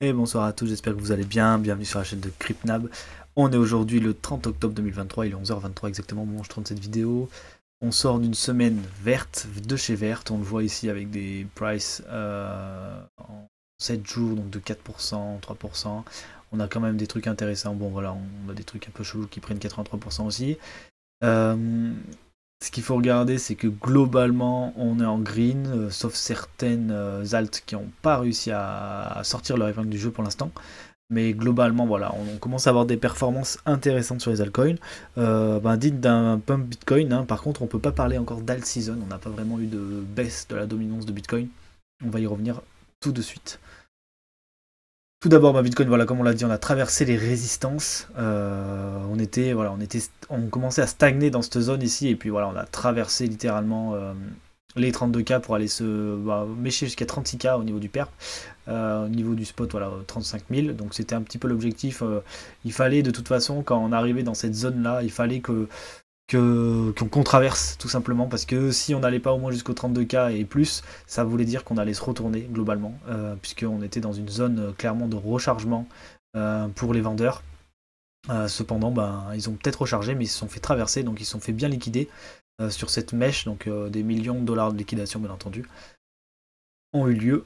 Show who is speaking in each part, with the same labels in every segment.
Speaker 1: Et bonsoir à tous, j'espère que vous allez bien. Bienvenue sur la chaîne de CryptNab. On est aujourd'hui le 30 octobre 2023, il est 11h23 exactement au moment où je tourne cette vidéo. On sort d'une semaine verte, de chez Verte, on le voit ici avec des prices en 7 jours, donc de 4%, 3%. On a quand même des trucs intéressants, bon voilà, on a des trucs un peu chelous qui prennent 83% aussi. Euh, Ce qu'il faut regarder, c'est que globalement, on est en green, sauf certaines alts qui n'ont pas réussi à sortir leur épingle du jeu pour l'instant. Mais globalement, voilà, on commence à avoir des performances intéressantes sur les altcoins. Dites d'un pump Bitcoin, hein, par contre, on ne peut pas parler encore d'alt season. On n'a pas vraiment eu de baisse de la dominance de Bitcoin. On va y revenir tout de suite. Tout d'abord, Bitcoin, voilà, comme on l'a dit, on a traversé les résistances. On commençait à stagner dans cette zone ici, et puis voilà, on a traversé littéralement les 32K pour aller mécher jusqu'à 36K au niveau du perp. Au niveau du spot, voilà, 35 000. Donc c'était un petit peu l'objectif. Il fallait de toute façon, quand on arrivait dans cette zone-là, il fallait qu'on traverse tout simplement, parce que si on n'allait pas au moins jusqu'au 32K et plus, ça voulait dire qu'on allait se retourner globalement, puisqu'on était dans une zone clairement de rechargement pour les vendeurs. Cependant, ils ont peut-être rechargé, mais ils se sont fait traverser, donc ils se sont fait bien liquider sur cette mèche, donc des millions de dollars de liquidation bien entendu ont eu lieu.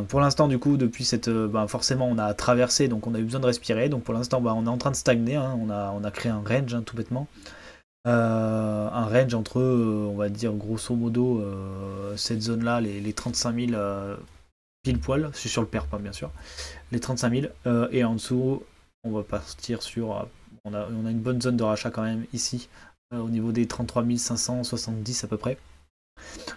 Speaker 1: Pour l'instant, du coup, depuis cette, forcément, on a traversé, donc on a eu besoin de respirer. Donc pour l'instant, on est en train de stagner, hein. On a créé un range, hein, tout bêtement. Un range entre, on va dire, grosso modo, cette zone-là, les 35 000 pile poil, c'est sur le perp, hein, bien sûr, les 35 000, et en dessous, on va partir sur, on a une bonne zone de rachat quand même ici, au niveau des 33 570 à peu près.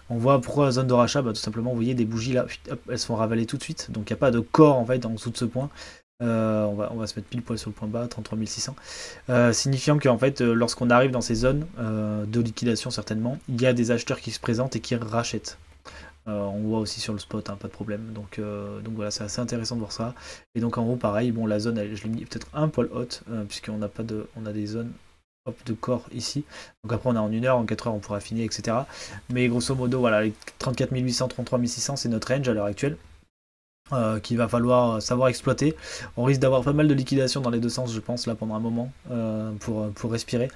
Speaker 1: On voit pourquoi la zone de rachat, tout simplement, vous voyez des bougies là, hop, elles se font ravaler tout de suite, donc il n'y a pas de corps en fait en dessous de ce point. On va se mettre pile poil sur le point bas, 33 600. Signifiant qu'en fait, lorsqu'on arrive dans ces zones de liquidation, certainement, il y a des acheteurs qui se présentent et qui rachètent. On voit aussi sur le spot, hein, pas de problème. Donc voilà, c'est assez intéressant de voir ça. Et donc en gros, pareil, la zone, je l'ai mis peut-être un poil haute, puisqu'on n'a pas de, on a des zones de corps ici. Donc après, on a en 1 heure, en 4 heures, on pourra affiner, etc. Mais grosso modo, voilà, les 34 800, 33 600, c'est notre range à l'heure actuelle. Qu'il va falloir savoir exploiter. On risque d'avoir pas mal de liquidation dans les deux sens, je pense, là pendant un moment, pour respirer.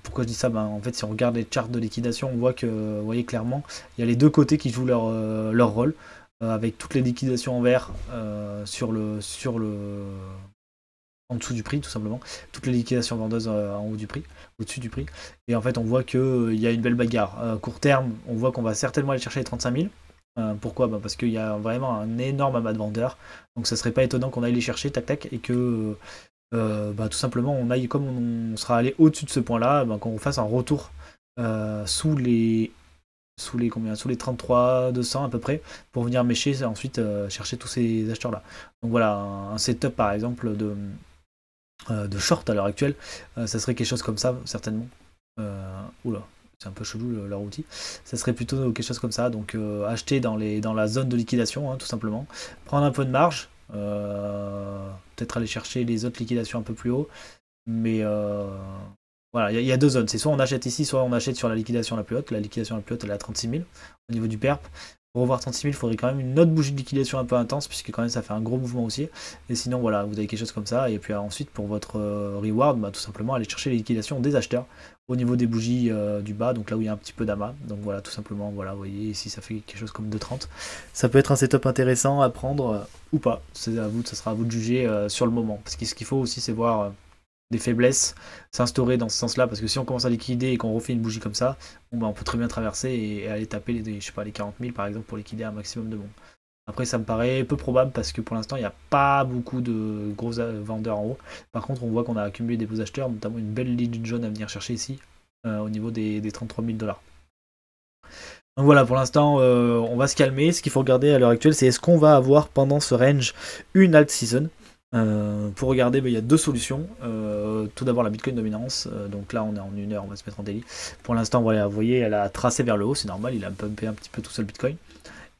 Speaker 1: Pourquoi je dis ça? En fait, si on regarde les charts de liquidation, on voit que, vous voyez clairement, il y a les deux côtés qui jouent leur rôle, avec toutes les liquidations en vert en dessous du prix, tout simplement. Toutes les liquidations vendeuses en haut du prix, au-dessus du prix. Et en fait, on voit qu'il y a une belle bagarre. Court terme, on voit qu'on va certainement aller chercher les 35 000. Pourquoi? Parce qu'il y a vraiment un énorme amas de vendeurs. Donc ça serait pas étonnant qu'on aille les chercher, tac tac, et que tout simplement on aille, comme on sera allé au-dessus de ce point-là, qu'on fasse un retour sous les 33 200 à peu près, pour venir mécher et ensuite chercher tous ces acheteurs-là. Donc voilà, un setup par exemple de short à l'heure actuelle, ça serait quelque chose comme ça, certainement. Oula, c'est un peu chelou leur outil. Ça serait plutôt quelque chose comme ça, donc acheter dans la zone de liquidation, hein, tout simplement. Prendre un peu de marge, peut-être aller chercher les autres liquidations un peu plus haut, mais voilà, il y a deux zones. C'est soit on achète ici, soit on achète sur la liquidation la plus haute. La liquidation la plus haute, elle est à 36 000 au niveau du perp. Pour revoir 36 000, il faudrait quand même une autre bougie de liquidation un peu intense, puisque quand même ça fait un gros mouvement aussi. Et sinon, voilà, vous avez quelque chose comme ça. Et puis ensuite, pour votre reward, tout simplement, aller chercher les liquidations des acheteurs au niveau des bougies du bas, donc là où il y a un petit peu d'amas. Donc voilà, tout simplement, voilà, vous voyez, ici ça fait quelque chose comme 2,30. Ça peut être un setup intéressant à prendre ou pas. C'est à vous, ça sera à vous de juger sur le moment. Parce que ce qu'il faut aussi, c'est voir des faiblesses s'instaurer dans ce sens-là, parce que si on commence à liquider et qu'on refait une bougie comme ça, on peut très bien traverser et aller taper je sais pas, les 40 000 par exemple pour liquider un maximum de monde. Après, ça me paraît peu probable parce que pour l'instant, il n'y a pas beaucoup de gros vendeurs en haut. Par contre, on voit qu'on a accumulé des beaux acheteurs, notamment une belle ligne jaune à venir chercher ici, au niveau des 33 000 dollars. Donc voilà, pour l'instant, on va se calmer. Ce qu'il faut regarder à l'heure actuelle, c'est est-ce qu'on va avoir pendant ce range une alt season. Pour regarder, il y a deux solutions. Tout d'abord la Bitcoin dominance. Donc là, on est en 1 heure, on va se mettre en daily. Pour l'instant, voilà, vous voyez, elle a tracé vers le haut, c'est normal, il a pumpé un petit peu tout seul Bitcoin.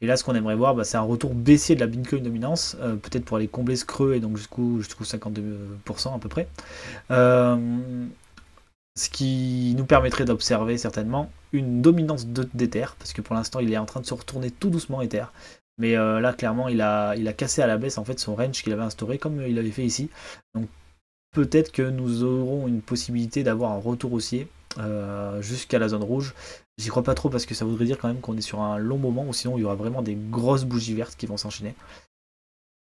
Speaker 1: Et là, ce qu'on aimerait voir, c'est un retour baissier de la Bitcoin dominance, peut-être pour aller combler ce creux et donc jusqu'au 52% à peu près. Ce qui nous permettrait d'observer certainement une dominance d'Ether, parce que pour l'instant, il est en train de se retourner tout doucement Ether. Mais là, clairement, il a cassé à la baisse en fait son range qu'il avait instauré comme il avait fait ici. Donc peut-être que nous aurons une possibilité d'avoir un retour haussier jusqu'à la zone rouge. J'y crois pas trop parce que ça voudrait dire quand même qu'on est sur un long moment ou sinon il y aura vraiment des grosses bougies vertes qui vont s'enchaîner.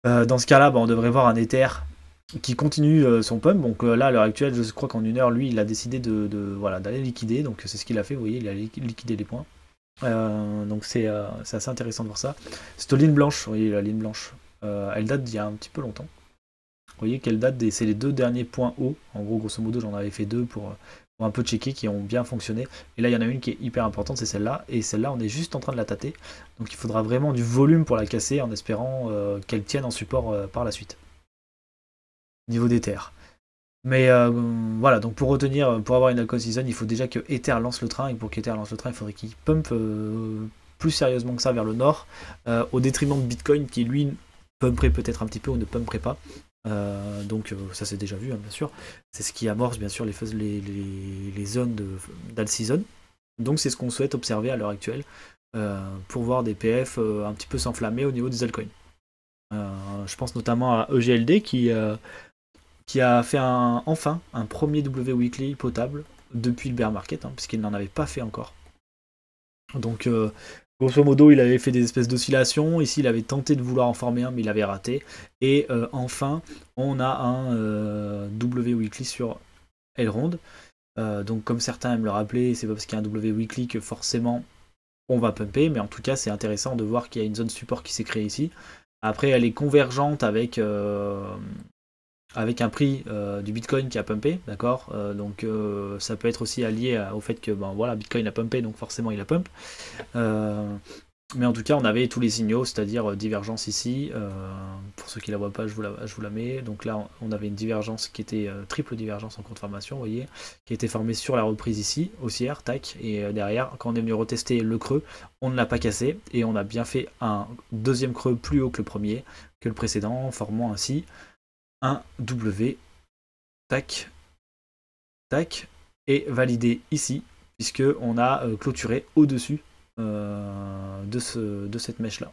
Speaker 1: Dans ce cas-là, bah, on devrait voir un Ether qui continue son pump. Donc là, à l'heure actuelle, je crois qu'en une heure, lui, il a décidé voilà, d'aller liquider. Donc c'est ce qu'il a fait, vous voyez, il a liquidé les points. Donc c'est assez intéressant de voir ça. Cette ligne blanche, vous voyez, la ligne blanche, elle date d'il y a un petit peu longtemps. Vous voyez qu'elle date c'est les deux derniers points hauts. En gros, grosso modo, j'en avais fait deux pour un peu checker qui ont bien fonctionné. Et là, il y en a une qui est hyper importante, c'est celle-là. Et celle-là, on est juste en train de la tâter. Donc il faudra vraiment du volume pour la casser en espérant qu'elle tienne en support par la suite. Niveau des terres. Mais voilà, donc pour retenir, pour avoir une altcoin season, il faut déjà que Ether lance le train. Et pour qu'Ether lance le train, il faudrait qu'il pump plus sérieusement que ça vers le nord, au détriment de Bitcoin qui lui pumperait peut-être un petit peu ou ne pumperait pas. Donc ça c'est déjà vu hein, bien sûr, c'est ce qui amorce bien sûr les zones d'alt season, donc c'est ce qu'on souhaite observer à l'heure actuelle pour voir des PF un petit peu s'enflammer au niveau des altcoins. Je pense notamment à EGLD qui a fait enfin un premier W weekly potable depuis le bear market, hein, puisqu'il n'en avait pas fait encore. Donc grosso modo, il avait fait des espèces d'oscillations. Ici, il avait tenté de vouloir en former un, mais il avait raté. Et enfin, on a un W weekly sur Elrond. Donc, comme certains aiment le rappeler, c'est pas parce qu'il y a un W weekly que forcément on va pumper. Mais en tout cas, c'est intéressant de voir qu'il y a une zone support qui s'est créée ici. Après, elle est convergente avec un prix du Bitcoin qui a pumpé, d'accord. Donc ça peut être aussi allié au fait que voilà, Bitcoin a pumpé, donc forcément il a pump. Mais en tout cas, on avait tous les signaux, c'est-à-dire divergence ici. Pour ceux qui la voient pas, je vous la mets. Donc là, on avait une divergence qui était triple divergence en cours de formation, vous voyez, qui a été formée sur la reprise ici, haussière, tac. Et derrière, quand on est venu retester le creux, on ne l'a pas cassé et on a bien fait un deuxième creux plus haut que le premier, que le précédent, formant ainsi un W, tac, tac, et validé ici, puisque on a clôturé au-dessus de cette mèche-là.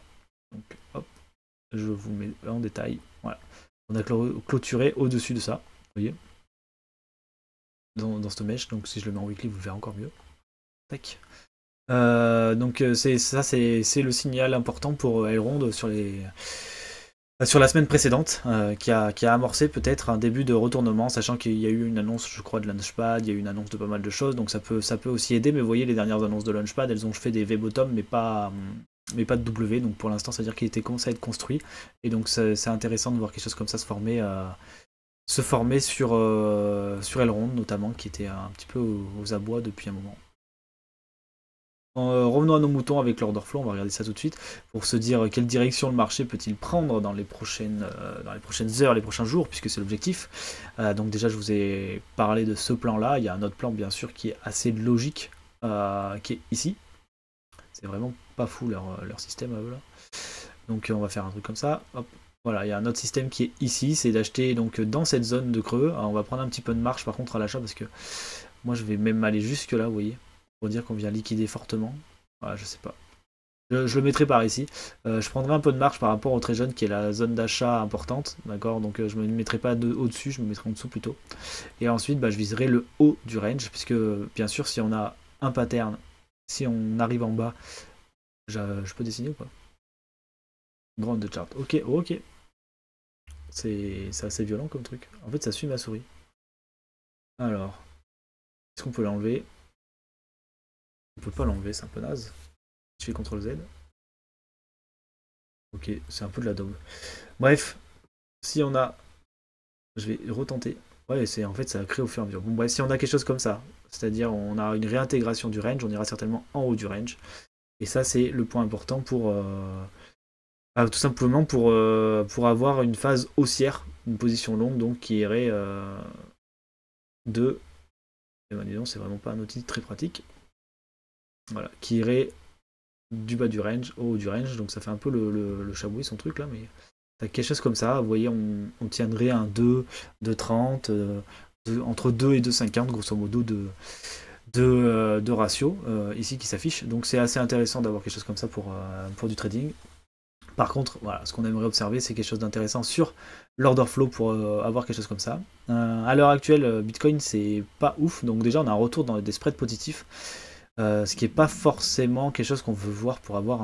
Speaker 1: Donc, hop, je vous mets en détail. Voilà. On a clôturé au-dessus de ça, vous voyez, dans cette mèche. Donc, si je le mets en weekly, vous le verrez encore mieux. Tac. Donc, c'est le signal important pour Elrond sur la semaine précédente, qui a amorcé peut-être un début de retournement, sachant qu'il y a eu une annonce, je crois, de Launchpad, il y a eu une annonce de pas mal de choses, donc ça peut aussi aider, mais vous voyez, les dernières annonces de Launchpad, elles ont fait des V-bottom, mais pas de W, donc pour l'instant, ça veut dire qu'il était commencé à être construit, et donc c'est intéressant de voir quelque chose comme ça se former sur Elrond, notamment, qui était un petit peu aux abois depuis un moment. Revenons à nos moutons avec l'order flow, on va regarder ça tout de suite, pour se dire quelle direction le marché peut-il prendre dans les prochaines heures, les prochains jours, puisque c'est l'objectif. Donc déjà, je vous ai parlé de ce plan-là, il y a un autre plan, bien sûr, qui est assez logique, qui est ici. C'est vraiment pas fou leur système à eux, là. Donc on va faire un truc comme ça, hop. Voilà, il y a un autre système qui est ici, c'est d'acheter donc dans cette zone de creux. Alors, on va prendre un petit peu de marge par contre à l'achat, parce que moi je vais même aller jusque là, vous voyez, pour dire qu'on vient liquider fortement. Voilà, je sais pas. Je le mettrai par ici. Je prendrai un peu de marge par rapport au très jeune qui est la zone d'achat importante. D'accord. Donc je ne me mettrai pas au-dessus, je me mettrai en dessous plutôt. Et ensuite, je viserai le haut du range. Puisque bien sûr, si on a un pattern, si on arrive en bas, je peux dessiner ou pas? Grande de chart. Ok, ok. C'est assez violent comme truc. En fait, ça suit ma souris. Alors, est-ce qu'on peut l'enlever? On peut pas l'enlever, c'est un peu naze. Je fais CTRL Z. Ok, c'est un peu de la daube. Bref, si on a... Je vais retenter. Ouais, en fait, ça crée au fur et à mesure. Bon, bref, si on a quelque chose comme ça, c'est-à-dire on a une réintégration du range, on ira certainement en haut du range. Et ça, c'est le point important pour... tout simplement pour avoir une phase haussière, une position longue, donc qui irait de... Eh ben, dis donc, c'est vraiment pas un outil très pratique. Voilà, qui irait du bas du range au haut du range, donc ça fait un peu le chabouille son truc là, mais t'as quelque chose comme ça, vous voyez, on tiendrait un 2, 2,30, entre 2 et 2,50 grosso modo de ratio ici qui s'affiche, donc c'est assez intéressant d'avoir quelque chose comme ça pour du trading. Par contre, voilà, ce qu'on aimerait observer, c'est quelque chose d'intéressant sur l'order flow pour avoir quelque chose comme ça. À l'heure actuelle, Bitcoin, c'est pas ouf. Donc déjà, on a un retour dans des spreads positifs. Ce qui n'est pas forcément quelque chose qu'on veut voir pour avoir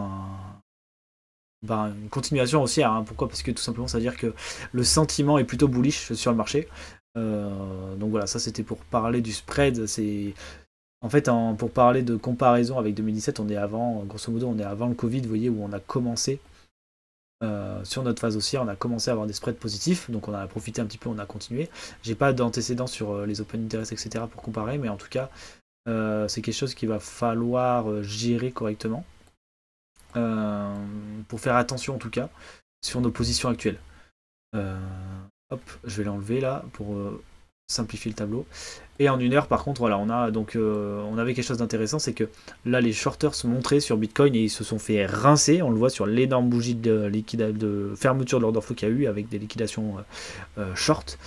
Speaker 1: une continuation haussière. Hein. Pourquoi? Parce que tout simplement, ça veut dire que le sentiment est plutôt bullish sur le marché. Donc voilà, ça c'était pour parler du spread. En fait, pour parler de comparaison avec 2017, on est avant, grosso modo, on est avant le Covid, vous voyez, où on a commencé sur notre phase haussière, on a commencé à avoir des spreads positifs, donc on a profité un petit peu, on a continué. J'ai pas d'antécédents sur les open interest, etc. pour comparer, mais en tout cas, c'est quelque chose qu'il va falloir gérer correctement pour faire attention en tout cas sur nos positions actuelles. Hop, je vais l'enlever là pour simplifier le tableau. Et en une heure, par contre, voilà, on avait quelque chose d'intéressant, c'est que là, les shorters se montraient sur Bitcoin et ils se sont fait rincer. On le voit sur l'énorme bougie de fermeture de l'order flow qu'il y a eu avec des liquidations short.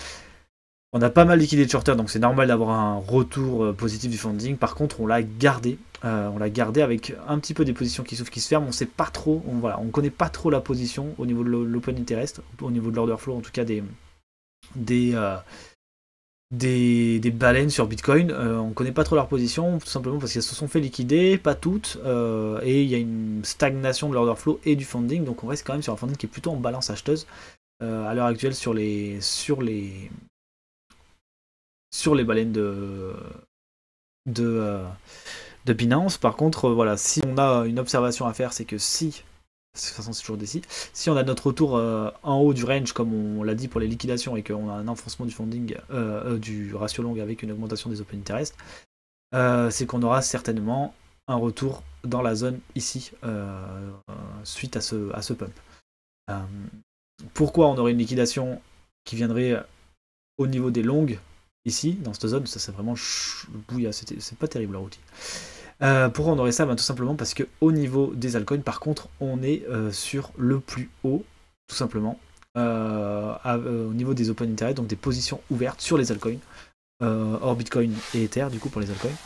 Speaker 1: On a pas mal liquidé de shorters, donc c'est normal d'avoir un retour positif du funding. Par contre, on l'a gardé. Avec un petit peu des positions qui s'ouvrent, qui se ferment. On sait pas trop, on connaît pas trop la position au niveau de l'open interest, au niveau de l'order flow, en tout cas des baleines sur Bitcoin. On connaît pas trop leur position, tout simplement parce qu'elles se sont fait liquider, pas toutes, et il y a une stagnation de l'order flow et du funding, donc on reste quand même sur un funding qui est plutôt en balance acheteuse à l'heure actuelle sur les baleines de Binance. Par contre, voilà, si on a une observation à faire, c'est que de toute façon c'est toujours des si on a notre retour en haut du range, comme on l'a dit pour les liquidations, et qu'on a un enfoncement du funding, du ratio long avec une augmentation des open interest, c'est qu'on aura certainement un retour dans la zone ici, suite à ce pump. Pourquoi on aurait une liquidation qui viendrait au niveau des longues ici, dans cette zone? Ça c'est vraiment bouillat, c'est pas terrible leur outil. Pourquoi on aurait ça? Tout simplement parce que au niveau des altcoins, par contre, on est sur le plus haut, tout simplement, au niveau des open interest, donc des positions ouvertes sur les altcoins, hors Bitcoin et Ether, du coup, pour les altcoins.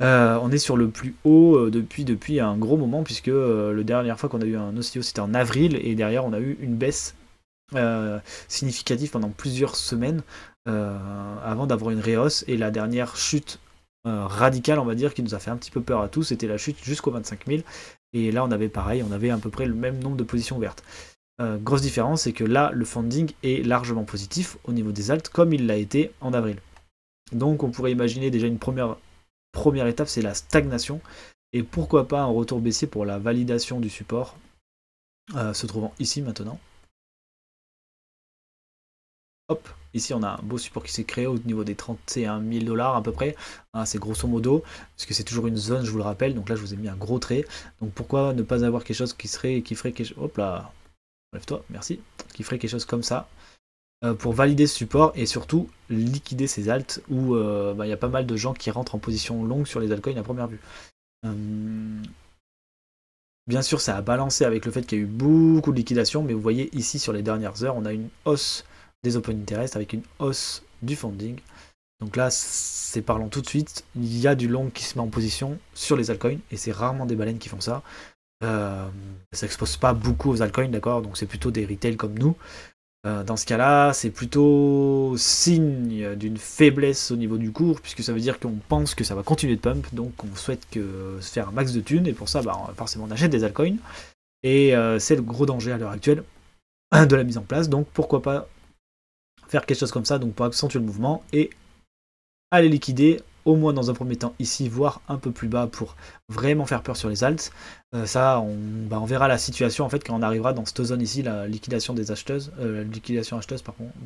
Speaker 1: On est sur le plus haut depuis un gros moment, puisque la dernière fois qu'on a eu un OCO, c'était en avril, et derrière, on a eu une baisse significative pendant plusieurs semaines, avant d'avoir une réhausse, et la dernière chute radicale, on va dire, qui nous a fait un petit peu peur à tous, c'était la chute jusqu'aux 25 000, et là on avait pareil, on avait à peu près le même nombre de positions ouvertes. Grosse différence, c'est que là le funding est largement positif au niveau des alts, comme il l'a été en avril. Donc on pourrait imaginer déjà une première étape, c'est la stagnation, et pourquoi pas un retour baissier pour la validation du support, se trouvant ici maintenant. Hop, ici on a un beau support qui s'est créé au niveau des 31 000 $ à peu près, hein, c'est grosso modo, parce que c'est toujours une zone, je vous le rappelle, donc là je vous ai mis un gros trait, donc pourquoi ne pas avoir quelque chose qui ferait quelque chose, hop là, lève-toi, merci, qui ferait quelque chose comme ça, pour valider ce support et surtout liquider ces alts où il y a pas mal de gens qui rentrent en position longue sur les altcoins à première vue. Bien sûr ça a balancé avec le fait qu'il y a eu beaucoup de liquidations, mais vous voyez ici sur les dernières heures, on a une hausse des open interest avec une hausse du funding. Donc là, c'est parlant tout de suite, il y a du long qui se met en position sur les altcoins, et c'est rarement des baleines qui font ça. Ça s'expose pas beaucoup aux altcoins, d'accord, donc c'est plutôt des retail comme nous. Dans ce cas-là, c'est plutôt signe d'une faiblesse au niveau du cours, puisque ça veut dire qu'on pense que ça va continuer de pump, donc on souhaite se faire un max de thunes, et pour ça, forcément, on achète des altcoins, et c'est le gros danger à l'heure actuelle de la mise en place, donc pourquoi pas faire quelque chose comme ça, donc pour accentuer le mouvement et aller liquider au moins dans un premier temps ici, voire un peu plus bas pour vraiment faire peur sur les alts. Ça, on verra la situation en fait quand on arrivera dans cette zone ici, la liquidation des acheteuses,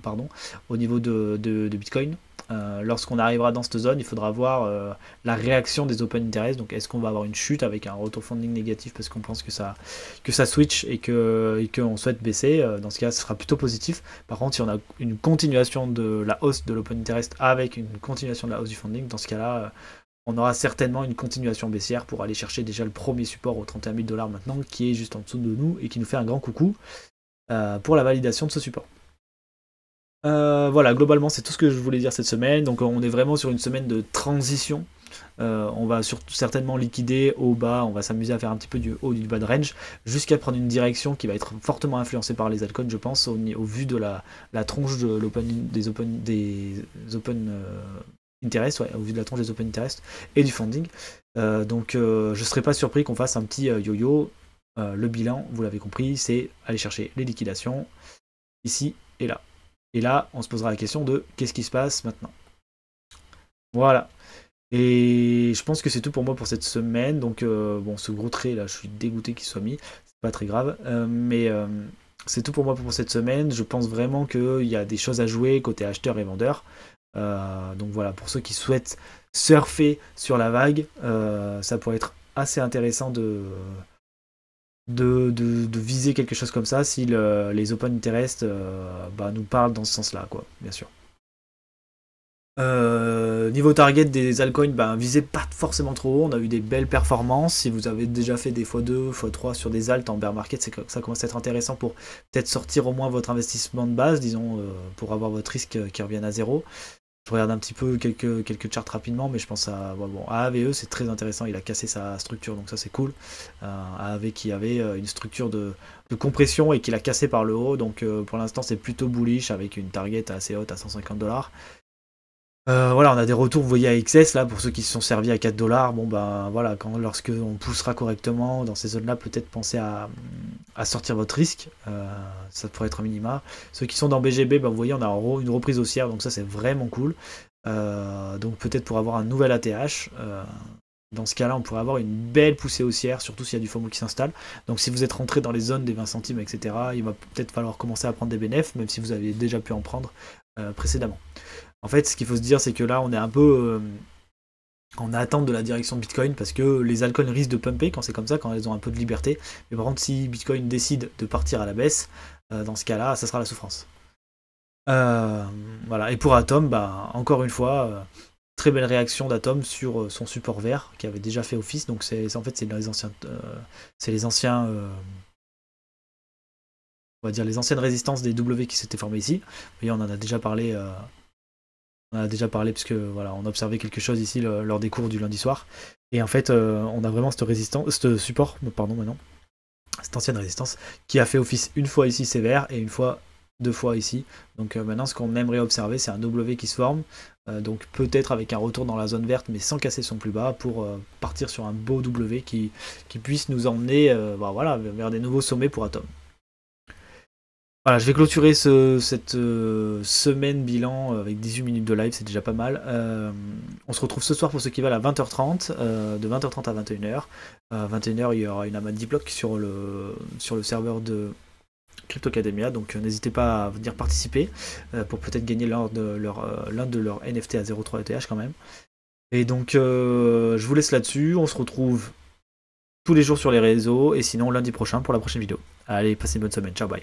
Speaker 1: pardon, au niveau de Bitcoin. Lorsqu'on arrivera dans cette zone, il faudra voir la réaction des open interest. Donc est-ce qu'on va avoir une chute avec un retour funding négatif parce qu'on pense que ça switch et qu'on souhaite baisser. Dans ce cas, ce sera plutôt positif. Par contre, si on a une continuation de la hausse de l'open interest avec une continuation de la hausse du funding, dans ce cas-là, on aura certainement une continuation baissière pour aller chercher déjà le premier support aux 31 000 $ maintenant, qui est juste en dessous de nous et qui nous fait un grand coucou pour la validation de ce support. Voilà, globalement c'est tout ce que je voulais dire cette semaine, donc on est vraiment sur une semaine de transition On va surtout certainement liquider au bas, on va s'amuser à faire un petit peu du haut du bas de range, jusqu'à prendre une direction qui va être fortement influencée par les altcoins, je pense, au vu de la tronche de des open interest, ouais, au vu de la tronche des open interest et du funding. Donc je ne serais pas surpris qu'on fasse un petit yo-yo. Le bilan, vous l'avez compris, c'est aller chercher les liquidations ici et là. Et là, on se posera la question de qu'est-ce qui se passe maintenant. Voilà. Et je pense que c'est tout pour moi pour cette semaine. Donc, bon, ce gros trait là, je suis dégoûté qu'il soit mis. C'est pas très grave. Mais c'est tout pour moi pour cette semaine. Je pense vraiment qu'il y a des choses à jouer côté acheteur et vendeur. Donc voilà, pour ceux qui souhaitent surfer sur la vague, ça pourrait être assez intéressant de viser quelque chose comme ça si les open interest nous parlent dans ce sens-là, quoi, bien sûr. Niveau target des altcoins, visez pas forcément trop haut, on a eu des belles performances. Si vous avez déjà fait des x2, x3 sur des alts en bear market, ça commence à être intéressant pour peut-être sortir au moins votre investissement de base, disons, pour avoir votre risque qui revienne à zéro. Je regarde un petit peu quelques charts rapidement, mais je pense à AAVE, c'est très intéressant, il a cassé sa structure, donc ça c'est cool. AAV qui avait une structure de compression et qui l'a cassé par le haut, donc pour l'instant c'est plutôt bullish avec une target assez haute à 150$. Voilà, on a des retours, vous voyez, à XS, là, pour ceux qui se sont servis à 4$. Bon, voilà, lorsque on poussera correctement dans ces zones-là, peut-être penser à sortir votre risque. Ça pourrait être un minima. Ceux qui sont dans BGB, vous voyez, on a une reprise haussière, donc ça, c'est vraiment cool. Donc, peut-être pour avoir un nouvel ATH. Dans ce cas-là, on pourrait avoir une belle poussée haussière, surtout s'il y a du FOMO qui s'installe. Donc, si vous êtes rentré dans les zones des 20 centimes, etc., il va peut-être falloir commencer à prendre des bénéfices, même si vous avez déjà pu en prendre précédemment. En fait, ce qu'il faut se dire, c'est que là, on est un peu en attente de la direction de Bitcoin parce que les altcoins risquent de pumper quand c'est comme ça, quand elles ont un peu de liberté. Mais par contre, si Bitcoin décide de partir à la baisse, dans ce cas-là, ça sera la souffrance. Voilà. Et pour Atom, encore une fois, très belle réaction d'Atom sur son support vert qui avait déjà fait office. Donc, en fait, c'est les anciens. On va dire les anciennes résistances des W qui s'étaient formées ici. Vous voyez, on en a déjà parlé. On en a déjà parlé puisque voilà, on a observé quelque chose ici lors des cours du lundi soir. Et en fait, on a vraiment ce support, pardon, maintenant, cette ancienne résistance, qui a fait office une fois ici sévère et deux fois ici. Donc maintenant, ce qu'on aimerait observer, c'est un W qui se forme. Donc peut-être avec un retour dans la zone verte, mais sans casser son plus bas, pour partir sur un beau W qui puisse nous emmener voilà, vers des nouveaux sommets pour Atom. Voilà, je vais clôturer cette semaine bilan avec 18 minutes de live, c'est déjà pas mal. On se retrouve ce soir pour ceux qui veulent à 20h30, de 20h30 à 21h. À 21h, il y aura une Amadi Block sur le serveur de Crypto Academia, donc n'hésitez pas à venir participer pour peut-être gagner l'un de leurs NFT à 0.3 ETH quand même. Et donc, je vous laisse là-dessus, on se retrouve tous les jours sur les réseaux, et sinon lundi prochain pour la prochaine vidéo. Allez, passez une bonne semaine, ciao, bye.